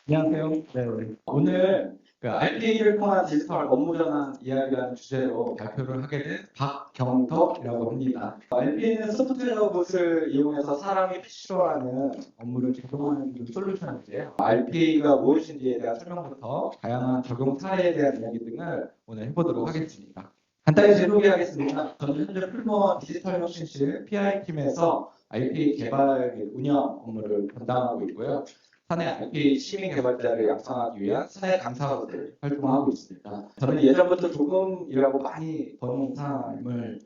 안녕하세요. 네. 오늘 RPA를 통한 디지털 업무 전환 이야기라는 주제로 발표를 하게 된 박경덕이라고 합니다. RPA는 소프트웨어 봇을 이용해서 사람이 필요로 하는 업무를 제공하는 솔루션인데요. RPA가 무엇인지에 대한 설명부터 다양한 적용 사례에 대한 이야기 등을 오늘 해보도록 하겠습니다. 간단히 제 소개하겠습니다. 저는 현재 풀무원 디지털 혁신실 PI팀에서 RPA 개발 운영 업무를 담당하고 있고요. 사내 IP 시민 개발자를 양성하기 위한 사내 강사로 활동하고 있습니다. 저는 예전부터 조금이라고 많이 버는 삶을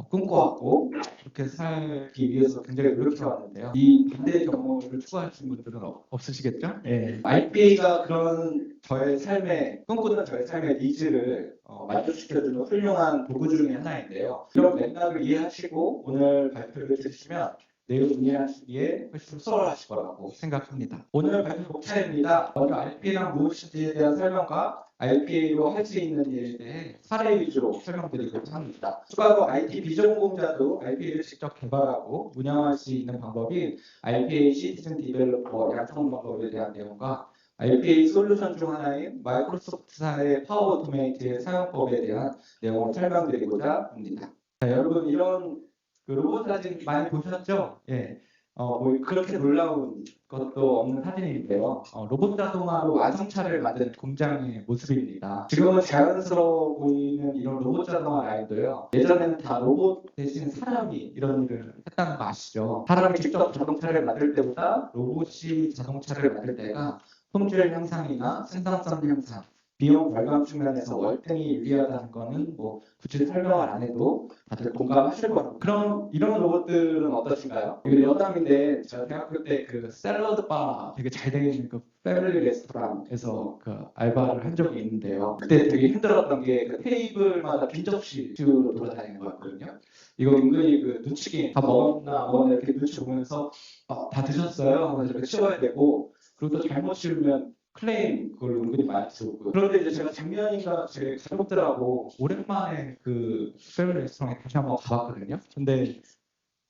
꿈꿔왔고 그렇게 살기 위해서 굉장히 노력해왔는데요. 이 반대의 경우를 추구하시는 분들은 없으시겠죠? 네. IPA가 그런 저의 삶의 꿈꾸는 저의 삶의 니즈를 만족시켜주는 훌륭한 도구 중에 하나인데요. 이런 맥락을 이해하시고 오늘 발표를 들으시면 내용 이해하시기에 훨씬 수월하실 거라고 생각합니다. 오늘 발표 목차입니다. 먼저 RPA랑 무엇인지에 대한 설명과 RPA로 할 수 있는 일에 대해 사례 위주로 설명드리고자 합니다. 추가로 IT 비전공자도 RPA를 직접 개발하고 운영할 수 있는 방법인 RPA 시티즌 디벨로퍼 양성 방법에 대한 내용과 RPA 솔루션 중 하나인 마이크로소프트사의 파워 오토메이트의 사용법에 대한 내용을 설명드리고자 합니다. 자, 여러분 이런 로봇 사진 많이 보셨죠? 예. 뭐 그렇게 놀라운 것도 없는 사진인데요. 로봇 자동화로 완성차를 만드는 공장의 모습입니다. 지금은 자연스러워 보이는 이런 로봇 자동화 라인도요. 예전에는 다 로봇 대신 사람이 이런 일을 했다는 거 아시죠? 사람이 직접 자동차를 만들 때보다 로봇이 자동차를 만들 때가 품질 향상이나 생산성 향상, 비용 절감 측면에서 월등히 유리하다는 거는 뭐 굳이 설명을 안 해도 다들 공감하실 거라고. 그럼 이런 로봇들은 어떠신가요? 이거 여담인데 제가 대학교 때 그 샐러드 바 되게 잘 되어 있는 그 패밀리 레스토랑에서 그 알바를 한 적이 있는데요. 그때 되게 힘들었던 게 그 테이블마다 빈 접시로 돌아다니는 거였거든요. 이거 은근히 그 눈치 게임 다 먹었나 뭐 이렇게 눈치 보면서 다 드셨어요? 하면서 이렇게 치워야 되고 그리고 또 잘못 치우면 클레임 그걸 은근히 많이 들었고요. 그런데 이제 제가 작년인가 제 가족들하고 오랜만에 그 패밀리 레스토랑에 다시 한번 가봤거든요. 근데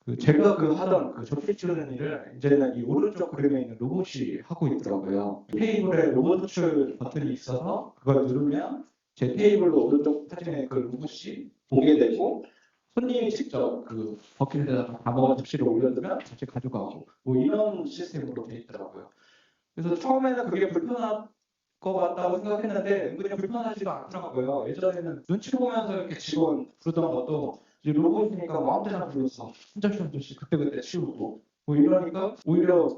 그 제가 그 하던 그 접시 치우는 일을 이제는 이 오른쪽 그림에 있는 로봇이 하고 있더라고요. 테이블에 로봇 호출 버튼이 있어서 그걸 누르면 제 테이블로 오른쪽 사진에 그 로봇이 보게 되고 손님이 직접 그 버킷에다가 다 먹은 접시를 올려두면 접시 가져가고 뭐 이런 시스템으로 돼 있더라고요. 그래서 처음에는 그게 불편할 것 같다고 생각했는데 은근히 불편하지가 않더라고요. 예전에는 눈치 보면서 이렇게 직원 부르던 것도 이제 로봇이니까 뭐 아무 데나 불러서 한 접시 한 접시 그때그때 치우고 뭐 이러니까 오히려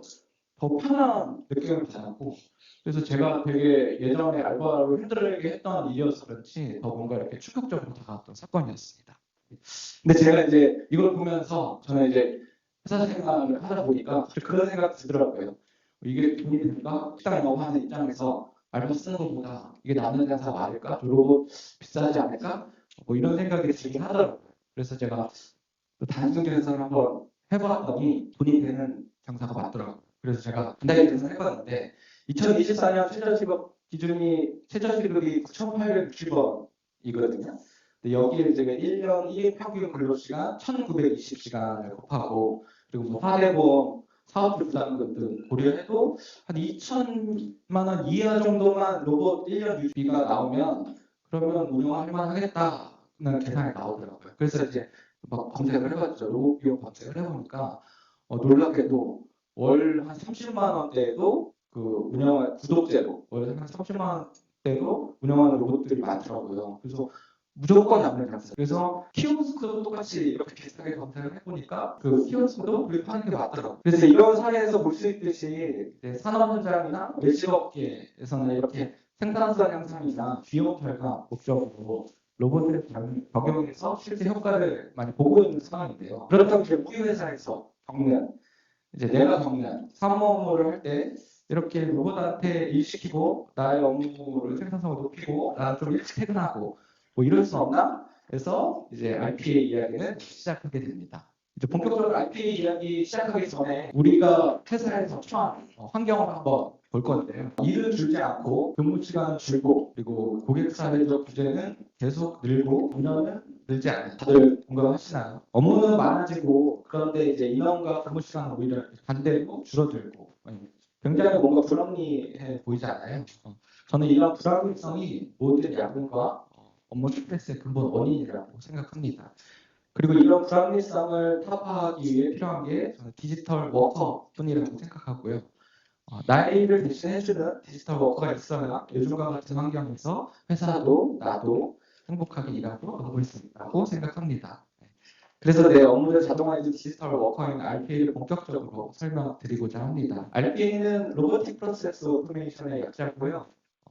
더 편한 느낌을 받았고 그래서 제가 되게 예전에 알바로 힘들게 했던 일이어서 그런지 더 뭔가 이렇게 충격적으로 다가왔던 사건이었습니다. 근데 제가 이제 이걸 보면서 저는 이제 회사 생활을 하다 보니까 그런 생각이 들더라고요. 이게 돈이 될까? 식당 영업하는 입장에서 알바 쓰는 것보다 이게 남는 장사 맞을까? 로봇 비싸지 않을까? 뭐 이런 생각이 들긴 하더라고요. 그래서 제가 단순 계산을 한번 해봤더니 돈이 되는 장사가 맞더라고요. 그래서 제가 간단히 계산해봤는데 2024년 최저시급 기준이 최저시급이 9,860원이거든요. 근데 여기에 이제 1년 1인 평균 근로시간 1,920시간을 곱하고 그리고 뭐 사대보험 사업주 부담금 등 고려해도 한 2천만 원 이하 정도만 로봇 1년 유지비가 나오면 그러면 운영할 만하겠다는 계산이 나오더라고요. 그래서 이제 막 검색을 해봤죠. 로봇 비용 검색을 해보니까 놀랍게도 월 한 30만 원대도 그 운영할 구독제로 월 한 30만 원대도 운영하는 로봇들이 많더라고요. 그래서 무조건 남는 장사. 그래서 키오스크도 똑같이 이렇게 비슷하게 검색을 해보니까 그 키오스크도 구입하는 게 맞더라고요. 그래서 이런 사례에서 볼 수 있듯이 산업 현장이나 외식업계에서는 이렇게 생산성 향상이나 비용 절감 목적으로 로봇을 적용해서 실제 효과를 많이 보고 있는 상황인데요. 그렇다고 이제 우리 회사에서 겪는 이제 내가 겪는 사무 업무를 할 때 이렇게 로봇한테 일 시키고 나의 업무를 생산성을 높이고 나는 좀 일찍 퇴근하고 뭐 이럴 수 없나? 그래서 이제 RPA 이야기는 시작하게 됩니다. 이제 본격적으로 RPA 이야기 시작하기 전에 우리가 회사에서 처한 환경을 한번 볼 건데요. 일은 줄지 않고 근무 시간은 줄고 그리고 고객 사회적 규제는 계속 늘고 운영은 늘지 않아요. 다들 공감하시나요? 업무는 많아지고 그런데 이제 인원과 근무 시간은 오히려 반대로 줄어들고 굉장히 뭔가 불합리해 보이지 않아요? 저는 이런 불합리성이 모든 야근과 업무 스트레스의 근본 원인이라고 생각합니다. 그리고 이런 불합리성을 타파하기 위해 필요한 게 저는 디지털 워커뿐이라고 생각하고요. 나의 일을 대신해주는 디지털 워커가 있어야 요즘과 같은 환경에서 회사도 나도 행복하게 일하고 하고 있다고 생각합니다. 그래서 내 업무를 자동화해준 디지털 워커인 RPA를 본격적으로 설명드리고자 합니다. RPA는 로보틱 프로세스 오토메이션의 약자고요.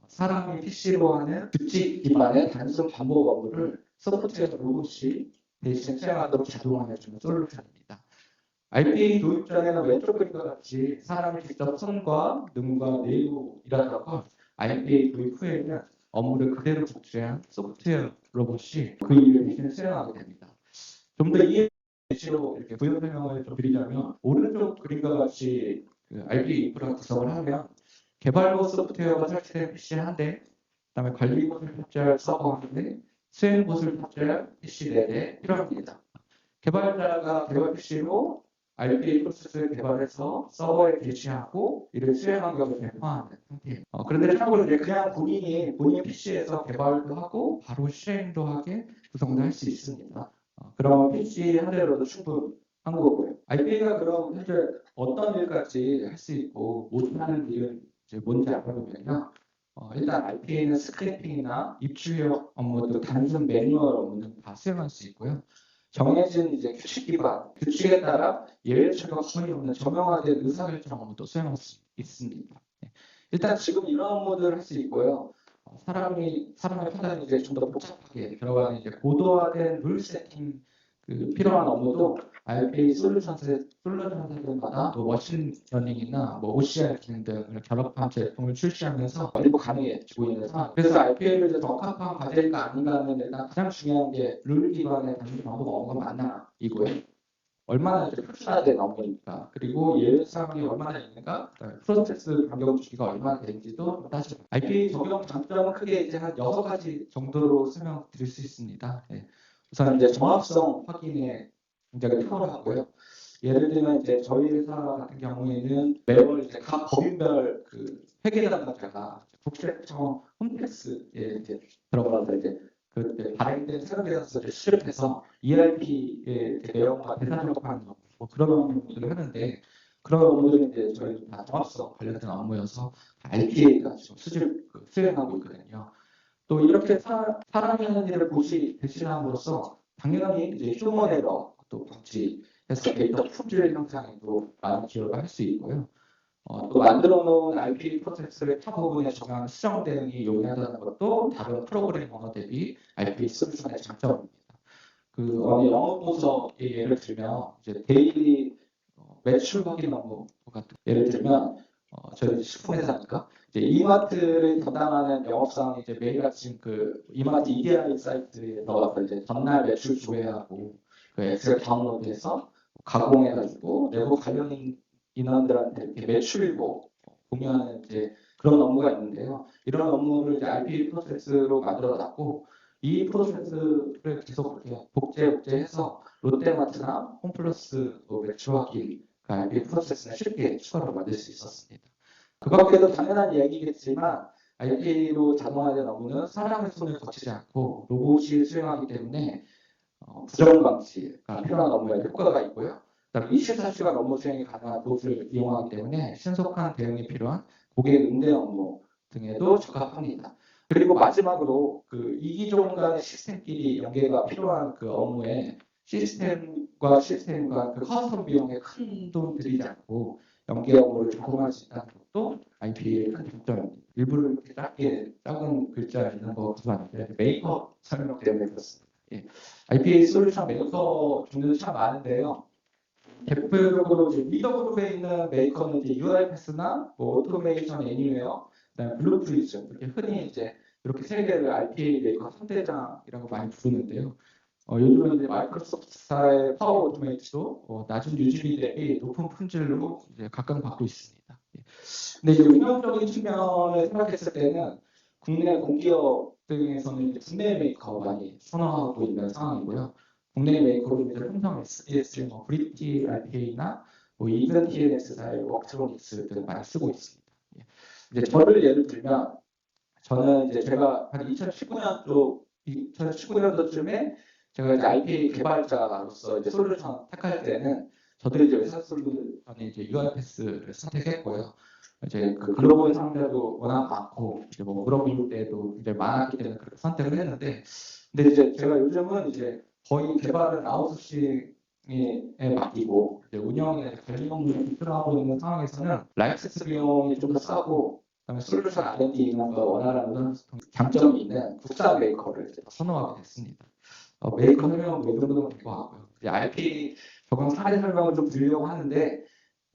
사람이 PC로 하는 규칙 기반의 단순 반복 업무를 소프트웨어 로봇이 대신 수행하도록 자동화해주는 솔루션입니다. RPA 도입 전에는 왼쪽 그림과 같이 사람이 직접 손과 눈과 뇌로 일하다가 RPA 도입 후에는 업무를 그대로 복제한 소프트웨어 로봇이 그 일을 대신 수행하게 됩니다. 좀 더 예시로 이렇게 부연 설명을 좀 드리자면 오른쪽 그림과 같이 그 RPA 인프라 구성을 하면 개발부 소프트웨어가 설치된 PC 한 대, 그다음에 관리봇을 탑재할 서버 한 대, 수행봇을 탑재할 PC 4대 필요합니다. 개발자가 개발 PC로 RPA 프로세스를 개발해서 서버에 게시하고 이를 수행한 것을 배포하는 상태예요. 그런데 참고로 이제 그냥 본인 PC에서 개발도 하고 바로 실행도 하게 구성도 할 수 있습니다. 그럼 PC 한 대로도 충분한 거고요. RPA가 그럼 현재 어떤 일까지 할 수 있고 못하는 일은 이제 뭔지 알아보면요. 일단 RPA는 스크래핑이나 입출력 업무도 단순 매뉴얼 업무는 다 수행할 수 있고요. 정해진 이제 규칙 기반, 규칙에 따라 예외 처리가 거의 없는 저명화된 의사결정 업무도 수행할 수 있습니다. 일단 지금 이런 업무들을 할 수 있고요. 사람의 판단이 이제 좀 더 복잡하게 들어가는 이제 고도화된 룰 세팅 필요한 업무도 RPA 솔루션들마다 또 머신러닝이나 OCR 기능 등을 결합한 제품을 출시하면서 일부 가능해지고 있는 상황. 그래서 RPA를 이제 적합한 과제가 아닌가는 일단 가장 중요한 게 룰 기반의 단순 반복 업무가 맞나 이고요. 얼마나 이제 표준화된 업무입니까? 그리고 예외 사항이 얼마나 있는가? 프로세스 변경 주기가 얼마나 되는지도 따지고. RPA 적용 장점은 크게 이제 한 6가지 정도로 설명드릴 수 있습니다. 네. 우선 이제 정합성 확인에 굉장히 탁월하고요. 예를 들면 이제 저희 회사 같은 경우에는 매월 이제 각 법인별 그 회계 담당자가 국세청 홈택스에 이제 들어가서 이제 그 발행된 세금 계산서를 수립해서 ERP의 내용과 대상 작업하는 뭐 그런 업무들을 하는데 그런 업무들은 이제 저희 다 정합성 관련된 업무여서 RPA가 지금 수행하고 있거든요. 또 이렇게 사람이 하는 일을 대신함으로써 당연히 이제 휴먼 에러 또 방지해서 데이터 품질 향상에도 많은 기여를 할 수 있고요. 또 만들어 놓은 RPA 프로세스를 타 부분에 적용하는 수정 대응이 용이하다는 것도 다른 프로그램 언어 대비 RPA 솔루션의 장점입니다. 어느 영업 문서의 예를 들면 이제 데일리 매출 확인 업무 같은 예를 들면 저희 식품회사니까 이제 이마트를 담당하는 영업사원이 이제 매일 아침 그 이마트 EDI 사이트에 들어가서 이제 전날 매출 조회하고 그 엑셀 다운로드해서 가공해가지고 내부 관련 인원들한테 이렇게 매출일보 공유하는 이제 그런 업무가 있는데요. 이런 업무를 이제 RPA 프로세스로 만들어놨고 이 프로세스를 계속 이렇게 복제해서 롯데마트나 홈플러스 매출 확인 그 RPA 프로세스는 쉽게 추가로 만들 수 있었습니다. 그 밖에도 당연한 이야기겠지만 RPA로 자동화된 업무는 사람의 손을 거치지 않고 로봇이 수행하기 때문에 부정 방지가 필요한 업무에 효과가 있고요. 그다음에 24시간 업무 수행이 가능한 로봇을 이용하기 때문에 신속한 대응이 필요한 고객 응대 업무 등에도 적합합니다. 그리고 마지막으로 그 이기종 간의 시스템끼리 연계가 필요한 그 업무에 시스템과 그 커스텀 비용에 큰 돈 들이지 않고 연계 업무를 제공할 수 있다는 것도 RPA의 큰 장점입니다. 일부러 이렇게 작은 글자 있는 거 구조하는데 메이커 설명 때문에 그렇습니다. 예. RPA 솔루션 메이커 종류도 참 많은데요. 대표적으로 이제 리더그룹에 있는 메이커는 이제 UiPath나 뭐 오토메이션 애니웨어, 그다음에 블루프리즘 이렇게 흔히 이제 이렇게 세 개를 RPA 메이커 3대장이라고 많이 부르는데요. 요즘은 이제 마이크로소프트사의 파워 오토메이트도 낮은 유지비 대비 높은 품질로 이제 각광받고 있습니다. 예. 근데 이제 운영적인 측면을 생각했을 때는 국내 공기업 등에서는 이제 국내 메이커 많이 선호하고 있는 상황이고요. 국내 메이커로 이제 삼성 SDS, 브릿지 RPA나 뭐 이든 TNS사의 워크트로닉스 등 많이 쓰고 있습니다. 예. 이제 저를 예를 들면 저는 이제 제가 한 2019년도쯤에 제가 이제 IP 개발자로서 이제 솔루션 택할 때는 저도 이제 회사 솔루션이 이제 UiPath를 선택했고요. 이제 그 글로벌 상대도 워낙 많고 이제 뭐 물어볼 때도 굉장히 많았기 때문에 그렇게 선택을 했는데, 근데 이제 제가 요즘은 이제 거의 개발은 아웃소싱에 맡기고 이제 운영에 관리 업무를 필요하고 있는 상황에서는 라이센스 비용이 좀 더 싸고 그다음에 솔루션 R&D 인원과 원활한 장점이 있는 국산 메이커를 이제 선호하게 됐습니다. 메이커 설명은 뭐 이 정도면 될 것 같고요. 이제 RP 적용 사례 설명을 좀 드리려고 하는데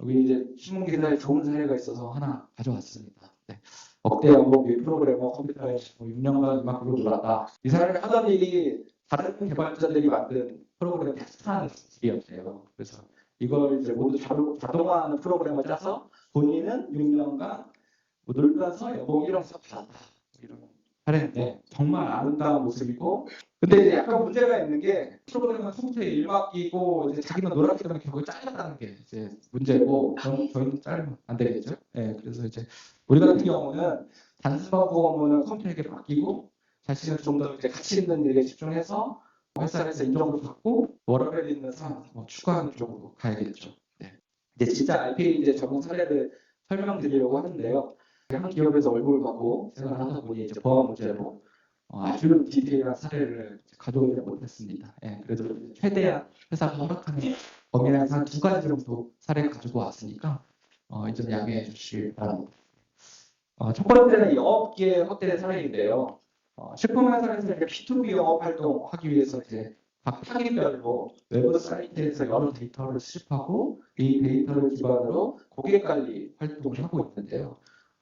여기 이제 신문 기사에 좋은 사례가 있어서 하나 가져왔습니다. 네. 억대 연봉 위 프로그래머 컴퓨터에 6년간 이만큼을 놀았다. 이 사람이 하던 일이 다른 개발자들이 만든 프로그램 테스트하는 일이었어요. 그래서 이걸 이제 모두 자동화하는 프로그램을 짜서 본인은 6년간 뭐 놀면서 연봉 1억 받았다. 이런 사례인데 정말 아름다운 모습이고, 근데 이제 약간 문제가 있는 게 프로그램은 컴퓨터에 일 맡기고 이제 자기는 놀았기 때문에 결국 잘렸다는 게 이제 문제고, 그럼 저희는 잘리면 안 되겠죠. 예, 그래서 이제 우리 같은 경우는 단순반복 업무는 컴퓨터에게 맡기고 자신은 좀 더 이제 가치 있는 일에 집중해서 회사에서 인정도 받고 워라밸 있는 상황 추구하는 쪽으로 가야겠죠. 네. 이제 진짜 RPA 이제 적용 사례를 설명드리려고 하는데요. 한 기업에서 월급을 받고 생활하다 보니 이제 보안 문제로 아주 디테일한 사례를 가져오지 못했습니다. 예, 그래도 최대한 회사가 허락하는 범위에서 한 2가지 정도 사례를 가지고 왔으니까 이제 양해해 주시기 바랍니다. 첫 번째는 영업기회 확대 사례인데요. 식품회사에서 P2B 영업 활동하기 위해서 이제 각 타깃별로 외부 사이트에서 여러 데이터를 수집하고 이 데이터를 기반으로 고객 관리 활동을 하고 있는데요.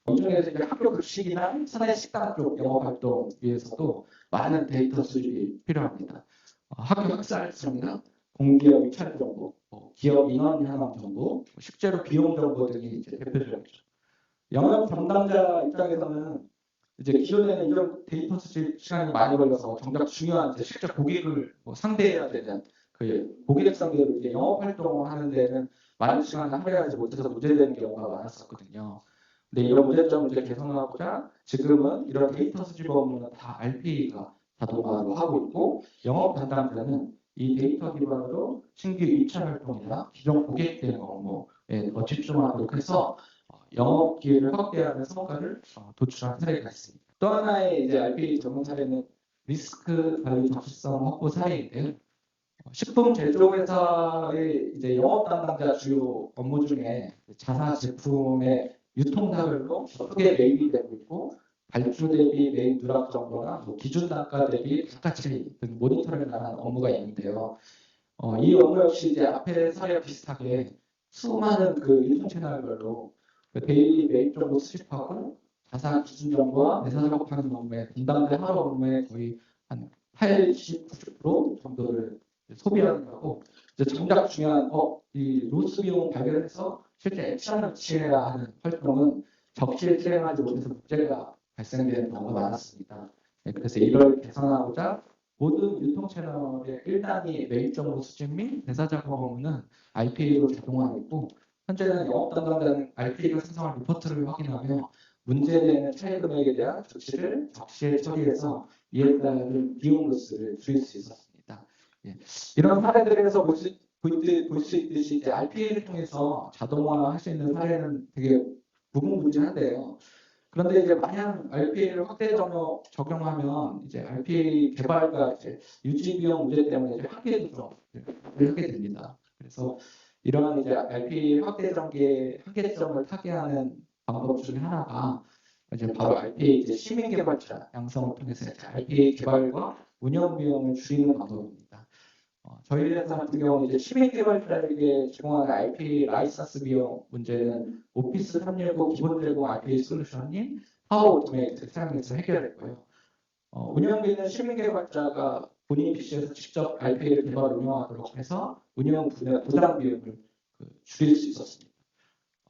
이 중에서 이제 학교 급식이나 사내 식당 쪽 영업 활동 위해서도 많은 데이터 수집이 필요합니다. 학교 학살 정량, 공기업 입찰 정보, 기업 인원 현황 정보, 실제로 비용 정보 등이 이제 대표적이죠. 영업 담당자 입장에서는 이제 기존에는 이런 데이터 수집 시간이 많이 걸려서 정작 중요한 이제 실제 고객을 상대해야 되는 그 고객 상대로 이제 영업 활동을 하는 데는 많은 시간을 할애하지 못해서 문제되는 경우가 많았었거든요. 근데 이런 문제점을 이제 개선하고자 지금은 이런 데이터 수집 업무는 다 RPA가 자동화로 하고 있고, 영업 담당자는 이 데이터 기반으로 신규 입찰 활동이나 기존 고객 대응 업무에 더 집중하도록 해서 영업 기회를 확대하는 성과를 도출한 사례가 있습니다. 또 하나의 이제 RPA 전문 사례는 리스크 관리 적시성 확보 사례인데요. 식품 제조 회사의 이제 영업 담당자 주요 업무 중에 자사 제품의 유통사별로 어떻게 매입이 되고 있고 발주 대비 매입 누락 정도나 기준 단가 대비 단가 차이 등 모니터링을 하는 업무가 있는데요. 이 업무 역시 이제 앞에 사례와 비슷하게 수많은 그 유통 채널별로 데일리 매입 정보 수집하고 자사 기준 정보와 내사 작업하는 업무에 분담된 하루 업무의 거의 한 80, 90% 정도를 소비하는 거고, 이제 정작 중요한 이 로스 비용 발견해서 실제 액션을 취해야 하는 활동은 적시에 실행하지 못해서 문제가 발생되는 경우가 많았습니다. 네, 그래서 이걸 개선하고자 모든 유통 채널의 1단위 매입 정보 수집 및 내사 작업 업무는 RPA로 자동화했고, 현재는 영업 담당자는 RPA가 생성한 리포트를 확인하며 문제되는 차액 금액에 대한 조치를 적시에 처리해서 이에 따른 비용 로스를 줄일 수 있었습니다. 예. 이런 사례들에서 볼 수 있듯이 이제 RPA를 통해서 자동화할 수 있는 사례는 되게 무궁무진한데요. 그런데 이제 만약 RPA를 확대 적용하면 이제 RPA 개발과 이제 유지 비용 문제 때문에 이제 한계도 하게 됩니다. 그래서 이러한 이제 RPA 확대 전개 한계점을 타개하는 방법 중에 하나가 이제 바로 RPA 이제 시민 개발자 양성을 통해서 RPA 개발과 운영 비용을 줄이는 방법입니다. 저희 회사 같은 경우는 이제 시민 개발자에게 제공하는 RPA 라이선스 비용 문제는 오피스 365 기본 제공 RPA 솔루션인 파워 오토메이트를 사용해서 해결했고요. 운영비는 시민 개발자가 본인 PC에서 직접 RPA를 개발 운영하도록 해서 운영 부담 비용을 줄일 수 있었습니다.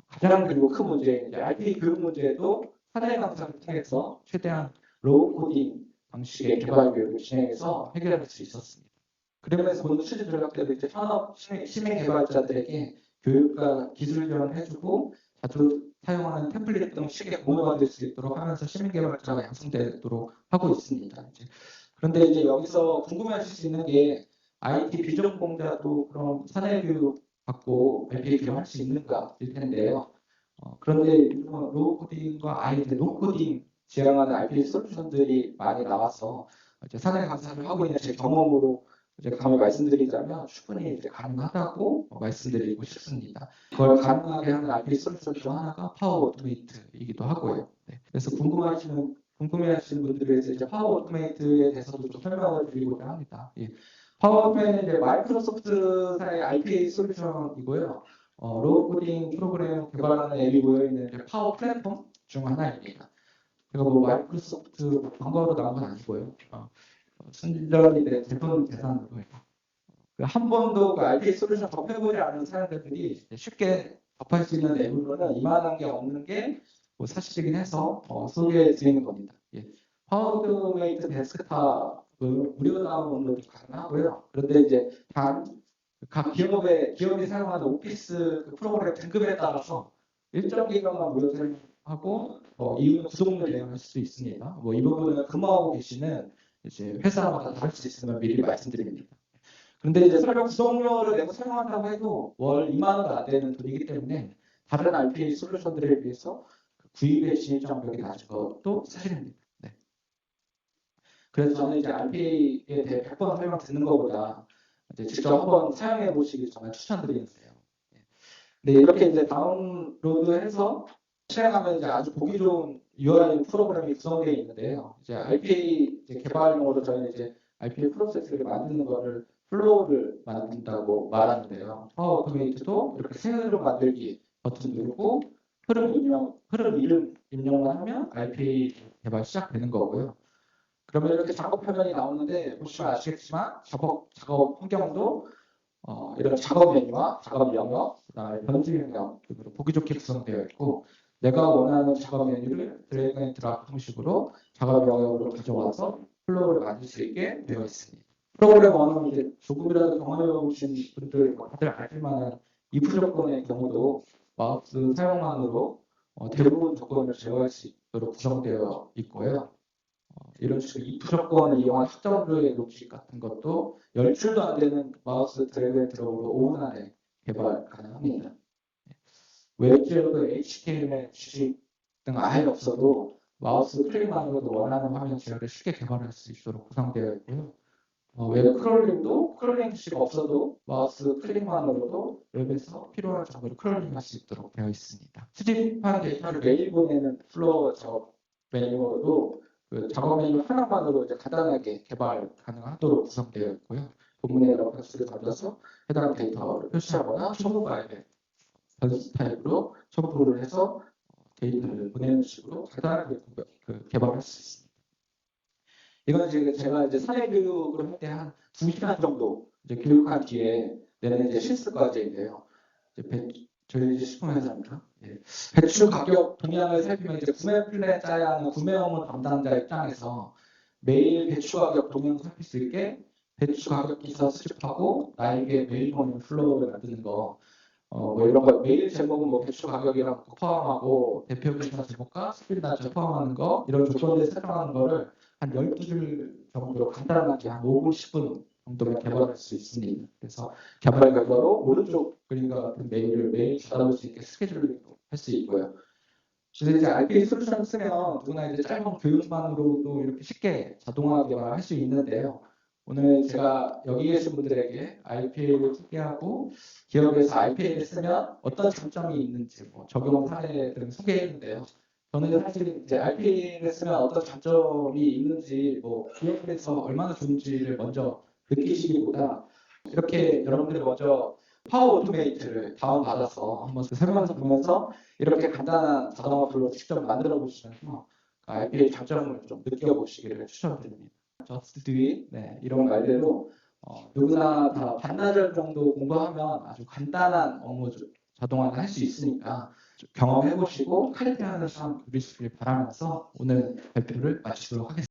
가장 그리고 큰 문제인 RPA 교육 문제도 사내 강사를 통해서 최대한 로우 코딩 방식의 개발 교육을 진행해서 해결할 수 있었습니다. 그러면서 모든 취지 전략들도 이제 현업 시민 개발자들에게 교육과 기술 지원을 해주고 자주 사용하는 템플릿 등 쉽게 공유받을 수 있도록 하면서 시민 개발자가 양성되도록 하고 있습니다. 그런데 이제 여기서 궁금해하실 수 있는 게 IT 비전공자도 그런 사내 교육 받고 IPA 기여할 수 있는가일 텐데요. 그런데 로우 코딩과 아예 노 코딩 지향하는 IPA 솔루션들이 많이 나와서 이제 사내 강사를 하고 있는 제 경험으로 이제 감히 말씀드리자면 충분히 이제 가능하다고 말씀드리고 싶습니다. 그걸 가능하게 하는 IPA 솔루션 중 하나가 파워 오토메이트이기도 하고요. 네. 그래서 궁금해하시는 분들을 위해서 이제 파워 오토메이트에 대해서도 좀 설명을 드리고자 합니다. 예. 파워 오토메이트는 이제 마이크로소프트사의 IPA 솔루션이고요. 로우 코딩 프로그램 개발하는 앱이 모여있는 파워 플랫폼 중 하나입니다. 제가 뭐 마이크로소프트 광고로 나온 건 아니고요. 순전히 내 제품 계산으로 한 번도 그 IPA 솔루션 접해보지 않은 사용자들이 쉽게 접할 수 있는 앱으로는 이만한 게 없는 게 뭐 사실이긴 해서 소개해 드리는 겁니다. 예. 파워 오토메이트 데스크탑은 무료 다운로드 가능하고요. 그런데 이제 각 기업이 사용하는 오피스 그 프로그램 등급에 따라서 일정 기간만 무료 사용하고 이후는 구독료 내용할 수 있습니다. 뭐 이 부분은 근무하고 계시는 이제 회사마다 다를 수 있으면 미리 말씀드립니다. 그런데 이제 설령 구독료를 내고 사용한다고 해도 월 2만 원도 안 되는 돈이기 때문에 다른 RPA 솔루션들에 비해서 구입의 진입 장벽이 낮은 것도 사실입니다. 네. 그래서 저는 이제 RPA에 대해 100번 설명 듣는 것보다 이제 직접 한번 사용해 보시길 정말 추천드리는데요. 네, 이렇게 이제 다운로드해서 실행하면 이제 아주 보기 좋은 UI 프로그램이 구성되어 있는데요. 이제 RPA 개발용으로 저희는 이제 RPA 프로세스를 만드는 거를 플로우를 만든다고 말하는데요. 파워 오토메이트도 이렇게 새 흐름 만들기 버튼 누르고 흐름 이름 입력만 하면 RPA 개발 시작되는 거고요. 그러면 이렇게 작업 화면이 나오는데 보시면 아시겠지만 작업 환경도 이런 작업 메뉴와 작업 영역, 그다음에 변수 영역 등으로 보기 좋게 구성되어 있고 내가 원하는 작업 메뉴를 드래그 앤 드랍 형식으로 작업 영역으로 가져와서 플로우를 만들 수 있게 되어 있습니다. 프로그램 언어는 이제 조금이라도 경험해 보신 분들 다들 아실 만한 if 조건의 경우도 마우스 사용만으로 대부분 조건을 제어할 수 있도록 구성되어 있고요. 이런 식으로 if 조건을 이용한 특정류의 로직 같은 것도 열출도 안 되는 마우스 드래그 앤 드롭으로 5분 안에 개발 가능합니다. 웹지에도 HTML 주식 등 아예 없어도 마우스 클릭만으로도 원하는 화면 제어를 쉽게 개발할 수 있도록 구성되어 있고요. 웹 크롤링도 크롤링식 없어도 마우스 클릭만으로도 웹에서 필요한 정보를 크롤링할 수 있도록 되어 있습니다. 수집한 데이터를 매일 보내는 플로어 작업 메뉴도 그 작업 메뉴 하나만으로 이제 간단하게 개발 가능하도록 구성되어 있고요. 본문의 레퍼런스를 던져서 해당 데이터를 표시하거나 첨부 파일에 변수 타입으로 첨부를 해서 데이터를 보내는 식으로 간단하게 개발할 수 있습니다. 이건 제가 이제 사내 교육을 할 때 한 2시간 정도 이제 교육한 뒤에 내는 이제 실습 과제인데요. 저희 이제 식품회사입니다. 예. 배추 가격 동향을 살피면 이제 구매 플랜 짜야 하는 구매 업무 담당자 입장에서 매일 배추 가격 동향 살필 수 있게 배추 가격 기사 수집하고 나에게 매일 보는 플로우를 만드는 거. 뭐 이런 거 메일 제목은 뭐 배추 가격이랑 포함하고 대표 기사 제목과 스피드 날짜 포함하는 거 이런 조건을 설정하는 거를 한 12줄 정도로 간단하게 한 5분, 10분 정도면 개발할 수 있습니다. 그래서 개발 결과로 오른쪽 그림과 같은 메일을 매일 받아볼 수 있게 스케줄링도 할 수 있고요. 그래서 이제 RPA 솔루션 쓰면 누구나 이제 짧은 교육만으로도 이렇게 쉽게 자동화 개발을 할 수 있는데요. 오늘 제가 여기 계신 분들에게 RPA를 소개하고 기업에서 RPA를 쓰면 어떤 장점이 있는지 뭐 적용 사례 등을 소개했는데요. 저는 사실 이제 RPA를 쓰면 어떤 장점이 있는지 뭐 기업에서 얼마나 좋은지를 먼저 느끼시기보다 이렇게 여러분들이 먼저 파워 오토메이트를 다운받아서 한번 설명서 보면서 이렇게 간단한 자동화 플로우 직접 만들어 보시면서 RPA 장점을 좀 느껴보시기를 추천드립니다. Just do it. 네, 이런 말대로 누구나 다 반나절 정도 공부하면 아주 간단한 업무 자동화를 할 수 있으니까 경험해보시고 칼퇴하는 삶 누리시길 바라면서 오늘 발표를 마치도록 하겠습니다.